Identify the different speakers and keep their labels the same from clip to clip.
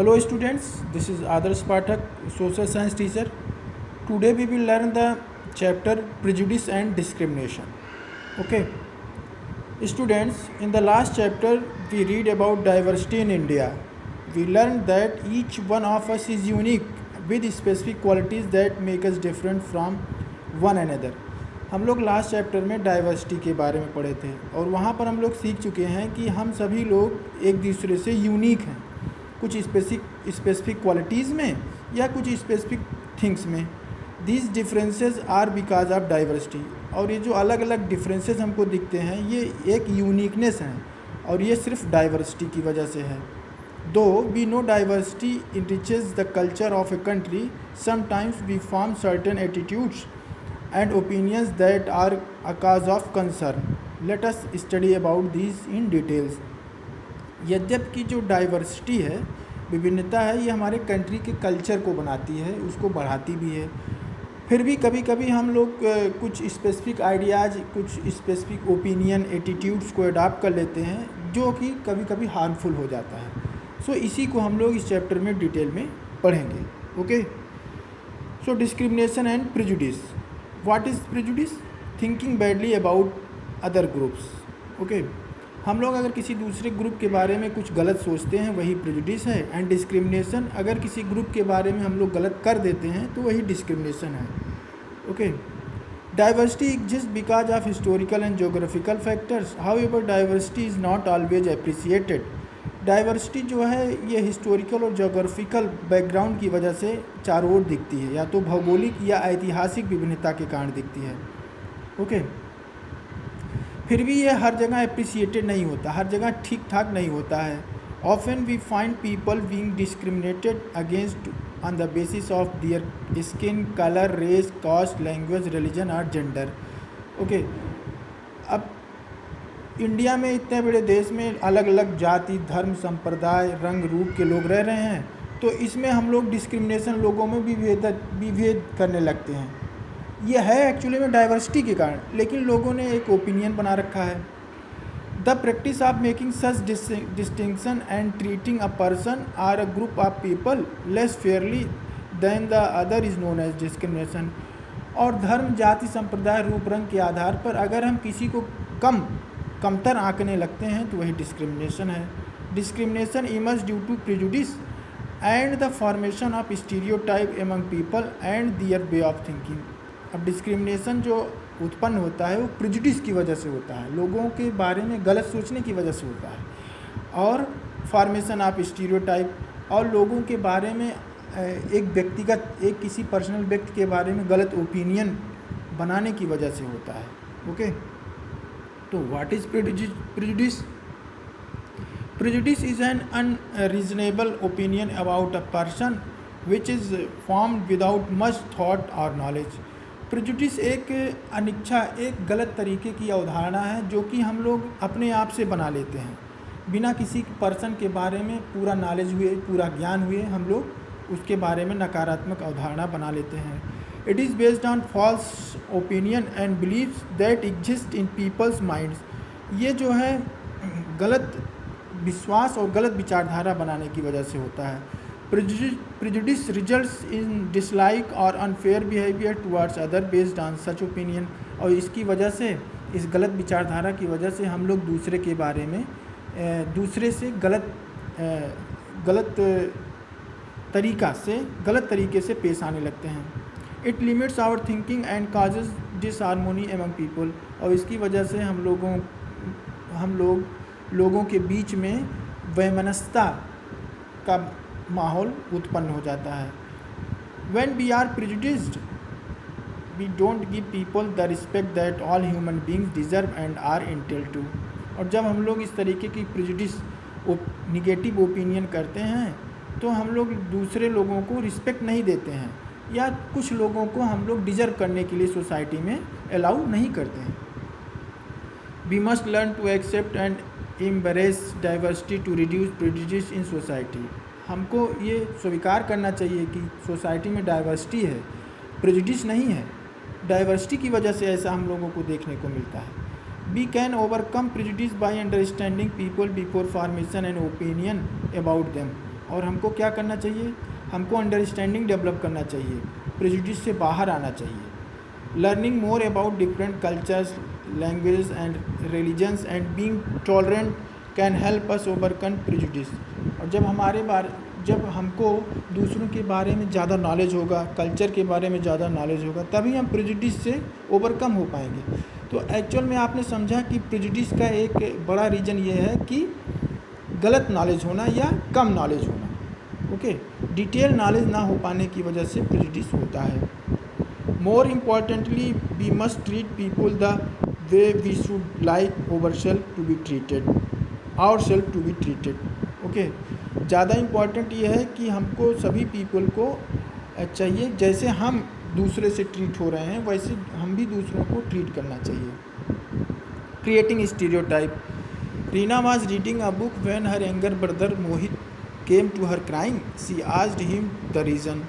Speaker 1: Hello students, this is Adarsh Pathak, social science teacher. Today we will learn the chapter prejudice and discrimination. Okay. Students, in the last chapter we read about diversity in India. We learned that each one of us is unique with specific qualities that make us different from one another. हम लोग last chapter में diversity के बारे में पढ़े थे और वहाँ पर हम लोग सीख चुके हैं कि हम सभी लोग एक दूसरे से यूनिक हैं, कुछ स्पेसिफिक क्वालिटीज़ में या कुछ स्पेसिफिक थिंग्स में. These differences are because of diversity. और ये जो अलग अलग डिफरेंसेस हमको दिखते हैं ये एक यूनिकनेस है और ये सिर्फ डाइवर्सिटी की वजह से है. Though we know diversity enriches the culture of a country, sometimes we form certain attitudes and opinions that are a cause of concern. Let us study about these in details. यद्यपि जो diversity है, विभिन्नता है, ये हमारे country के culture को बनाती है, उसको बढ़ाती भी है. फिर भी कभी कभी हम लोग कुछ स्पेसिफिक आइडियाज़, कुछ स्पेसिफिक ओपिनियन, एटीट्यूड्स को अडॉप्ट कर लेते हैं जो कि कभी कभी हार्मफुल हो जाता है. सो इसी को हम लोग इस चैप्टर में डिटेल में पढ़ेंगे. Okay. So discrimination and prejudice. What is prejudice? Thinking badly about other groups. Okay. हम लोग अगर किसी दूसरे ग्रुप के बारे में कुछ गलत सोचते हैं वही प्रेजुडिस है. एंड डिस्क्रिमिनेशन, अगर किसी ग्रुप के बारे में हम लोग गलत कर देते हैं तो वही डिस्क्रिमिनेशन है. Okay. Diversity exist because of historical and geographical factors. However diversity is not always appreciated. Diversity जो है ये हिस्टोरिकल और जोग्राफिकल बैकग्राउंड की वजह से चारों ओर दिखती है, या तो भौगोलिक या ऐतिहासिक विभिन्नता के कारण दिखती है. ओके. फिर भी ये हर जगह अप्रिसिएटेड नहीं होता, हर जगह ठीक ठाक नहीं होता है. Often we find people being discriminated against on the basis of their skin colour, race, caste, language, religion और जेंडर. ओके. अब इंडिया में इतने बड़े देश में अलग अलग जाति, धर्म, संप्रदाय, रंग रूप के लोग रह रहे हैं, तो इसमें हम लोग डिस्क्रिमिनेशन लोगों में विभेद करने लगते हैं. ये है एक्चुअली में डाइवर्सिटी के कारण, लेकिन लोगों ने एक ओपिनियन बना रखा है. The practice of making such distinction and treating a person or a group of people less fairly than the other is known as discrimination. और धर्म, जाति, संप्रदाय, रूप, रंग के आधार पर अगर हम किसी को कमतर आंकने लगते हैं तो वही डिस्क्रिमिनेशन है. Discrimination emerge due to prejudice and the formation of stereotype among people and their way of thinking. अब डिस्क्रिमिनेशन जो उत्पन्न होता है वो प्रेजुडिस की वजह से होता है, लोगों के बारे में गलत सोचने की वजह से होता है, और फॉर्मेशन ऑफ स्टीरियोटाइप, और लोगों के बारे में एक व्यक्तिगत, एक किसी पर्सनल व्यक्ति के बारे में गलत ओपिनियन बनाने की वजह से होता है. ओके. तो what is prejudice? Prejudice is an unreasonable opinion about a person which is formed without much thought or knowledge. Prejudice एक अनिच्छा, एक गलत तरीके की अवधारणा है जो कि हम लोग अपने आप से बना लेते हैं बिना किसी पर्सन के बारे में पूरा नॉलेज हुए, पूरा ज्ञान हुए, हम लोग उसके बारे में नकारात्मक अवधारणा बना लेते हैं. It is based on false opinion and beliefs that exist in people's minds. ये जो है गलत विश्वास और गलत विचारधारा बनाने की वजह से होता है. Prejudice results in dislike or unfair behavior towards other based on such opinion. और इसकी वजह से, इस गलत विचारधारा की वजह से हम लोग दूसरे के बारे में दूसरे से गलत तरीके से पेश आने लगते हैं. It limits our thinking and causes disharmony among people. और इसकी वजह से हम लोगों के बीच में वैमनस्यता का माहौल उत्पन्न हो जाता है. When we are prejudiced we don't give people the respect that all human beings deserve and are entitled to. और जब हम लोग इस तरीके की प्रेजुडिस, निगेटिव ओपिनियन करते हैं तो हम लोग दूसरे लोगों को रिस्पेक्ट नहीं देते हैं, या कुछ लोगों को हम लोग डिजर्व करने के लिए सोसाइटी में अलाउ नहीं करते हैं. We must learn to accept and embrace diversity to reduce prejudice in society. हमको ये स्वीकार करना चाहिए कि सोसाइटी में डाइवर्सिटी है, प्रेजुडिस नहीं है. डाइवर्सिटी की वजह से ऐसा हम लोगों को देखने को मिलता है. We can overcome prejudice by understanding people before formation and opinion about them. और हमको क्या करना चाहिए, हमको अंडरस्टैंडिंग डेवलप करना चाहिए, प्रेजुडिस से बाहर आना चाहिए। Learning more about different cultures, languages and religions and being tolerant can help us overcome prejudice. और जब हमको दूसरों के बारे में ज़्यादा नॉलेज होगा, कल्चर के बारे में ज़्यादा नॉलेज होगा, तभी हम प्रेजुडिस से ओवरकम हो पाएंगे। तो एक्चुअल में आपने समझा कि प्रेजुडिस का एक बड़ा रीज़न ये है कि गलत नॉलेज होना या कम नॉलेज होना। ओके, डिटेल नॉलेज ना हो पाने की वजह से प्रेजुडिस होता है। More importantly we must treat people the way we should like ourself to be treated, ourself to be treated. Okay, ज़्यादा इम्पॉर्टेंट ये है कि हमको सभी पीपल को चाहिए जैसे हम दूसरे से ट्रीट हो रहे हैं वैसे हम भी दूसरों को ट्रीट करना चाहिए। Creating stereotype. Reena was reading a book when her younger brother Mohit came to her crying. She asked him the reason.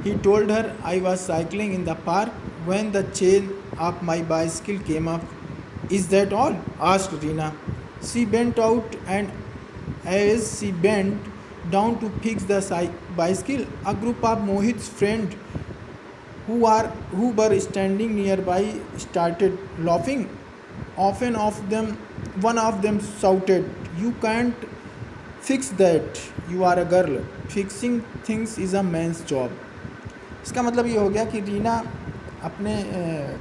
Speaker 1: He told her, I was cycling in the park when the chain of my bicycle came up. Is that all? Asked Reena. She bent out, and as she bent down to fix the bicycle, a group of Mohit's friends who were standing nearby started laughing. One of them shouted, "You can't fix that. You are a girl. Fixing things is a man's job." इसका मतलब ये हो गया कि रीना अपने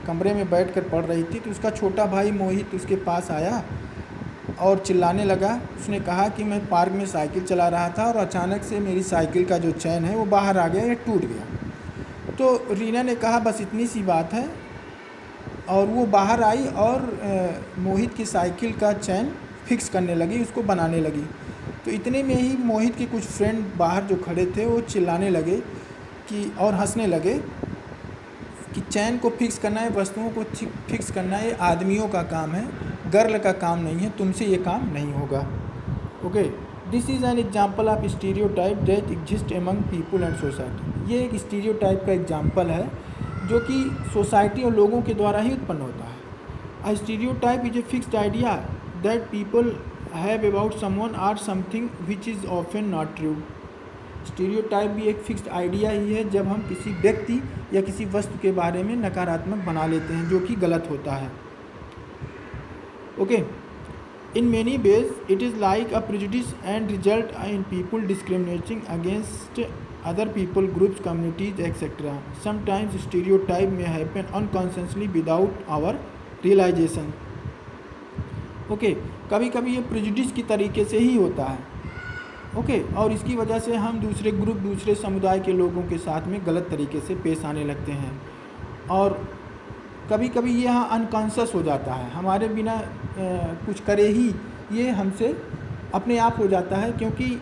Speaker 1: कमरे में बैठकर पढ़ रही थी तो उसका छोटा भाई मोहित उसके पास आया और चिल्लाने लगा। उसने कहा कि मैं पार्क में साइकिल चला रहा था और अचानक से मेरी साइकिल का जो चैन है वो बाहर आ गया या टूट गया। तो रीना ने कहा बस इतनी सी बात है, और वो बाहर आई और मोहित की साइकिल का चैन फिक्स करने लगी, उसको बनाने लगी। तो इतने में ही मोहित के कुछ फ्रेंड बाहर जो खड़े थे वो चिल्लाने लगे कि और हंसने लगे कि चैन को फिक्स करना है, वस्तुओं को फिक्स करना है, ये आदमियों का काम है, गर्ल का काम नहीं है, तुमसे ये काम नहीं होगा। Okay, this is an example of stereotype that exist among people and society. ये एक स्टीरियोटाइप का एग्जाम्पल है जो कि सोसाइटी और लोगों के द्वारा ही उत्पन्न होता है। A stereotype is a fixed idea that people have about someone or something which is often not true. Stereotype भी एक फिक्स्ड आइडिया ही है जब हम किसी व्यक्ति या किसी वस्तु के बारे में नकारात्मक बना लेते हैं जो कि गलत होता है। Okay, in many ways it is like a prejudice and result in people discriminating against other people, groups, communities, etc. Sometimes stereotype may happen unconsciously without our realization. Okay, कभी कभी ये प्रेजुडिस की तरीके से ही होता है। ओके, और इसकी वजह से हम दूसरे ग्रुप, दूसरे समुदाय के लोगों के साथ में गलत तरीके से पेश आने लगते हैं, और कभी कभी ये यहाँ अनकॉन्शियस हो जाता है, हमारे बिना कुछ करे ही ये हमसे अपने आप हो जाता है, क्योंकि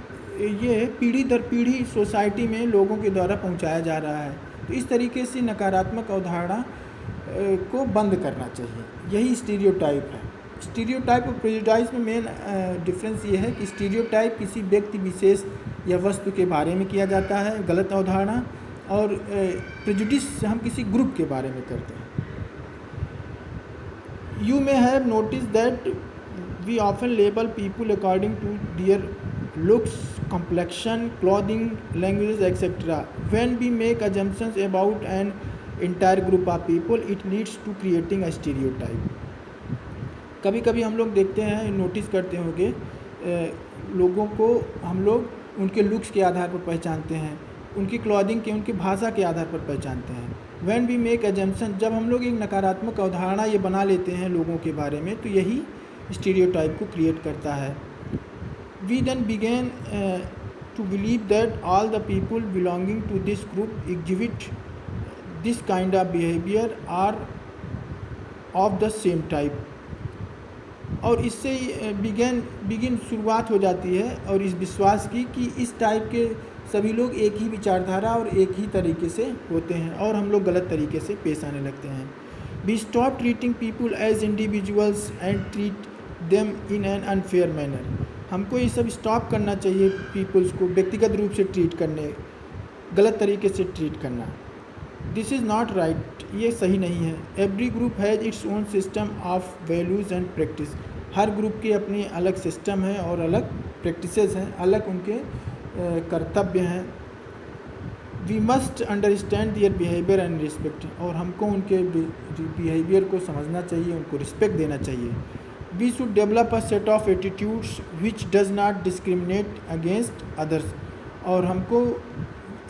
Speaker 1: ये पीढ़ी दर पीढ़ी सोसाइटी में लोगों के द्वारा पहुंचाया जा रहा है। तो इस तरीके से नकारात्मक अवधारणा को बंद करना चाहिए, यही स्टीरियोटाइप है। स्टीरियोटाइप और प्रेजुडिस में मेन डिफरेंस ये है कि स्टीरियोटाइप किसी व्यक्ति विशेष या वस्तु के बारे में किया जाता है, गलत अवधारणा, और प्रेजुडिस हम किसी ग्रुप के बारे में करते हैं। You may have notice that we often label people according to their looks, complexion, clothing, languages, etc. When we make assumptions about an entire group of people, it leads to creating a stereotype. कभी कभी हम लोग देखते हैं, notice करते होंगे, लोगों को हम लोग उनके लुक्स के आधार पर पहचानते हैं, उनकी क्लॉथिंग के, उनकी भाषा के आधार पर पहचानते हैं। When we make assumption, जब हम लोग एक नकारात्मक अवधारणा ये बना लेते हैं लोगों के बारे में, तो यही स्टीरियोटाइप को क्रिएट करता है। We then began to believe that all the people belonging to this group exhibit this kind of behavior are of the same type. और इससे बिगिन शुरुआत हो जाती है और इस विश्वास की कि इस टाइप के सभी लोग एक ही विचारधारा और एक ही तरीके से होते हैं, और हम लोग गलत तरीके से पेश आने लगते हैं। We stop treating people as individuals and treat them in an unfair manner. हमको ये सब स्टॉप करना चाहिए, पीपल्स को व्यक्तिगत रूप से ट्रीट करने, गलत तरीके से ट्रीट करना। दिस इज़ नॉट राइट, ये सही नहीं है। Every group has its own system of values and practice. Her group की अपनी अलग सिस्टम है और अलग प्रैक्टिसेस हैं, अलग उनके कर्तव्य हैं। We must understand their behaviour and respect, और हमको उनके बिहेवियर को समझना चाहिए, उनको रिस्पेक्ट देना चाहिए। We should develop a set of attitudes which does not discriminate against others, और हमको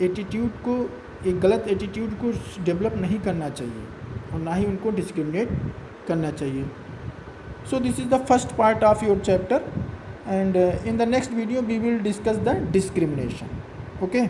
Speaker 1: एटीट्यूड को, एक गलत एटीट्यूड को डेवलप नहीं करना चाहिए और ना ही उनको डिस्क्रिमिनेट करना चाहिए। So this is the first part of your chapter, and in the next video we will discuss the discrimination. Okay.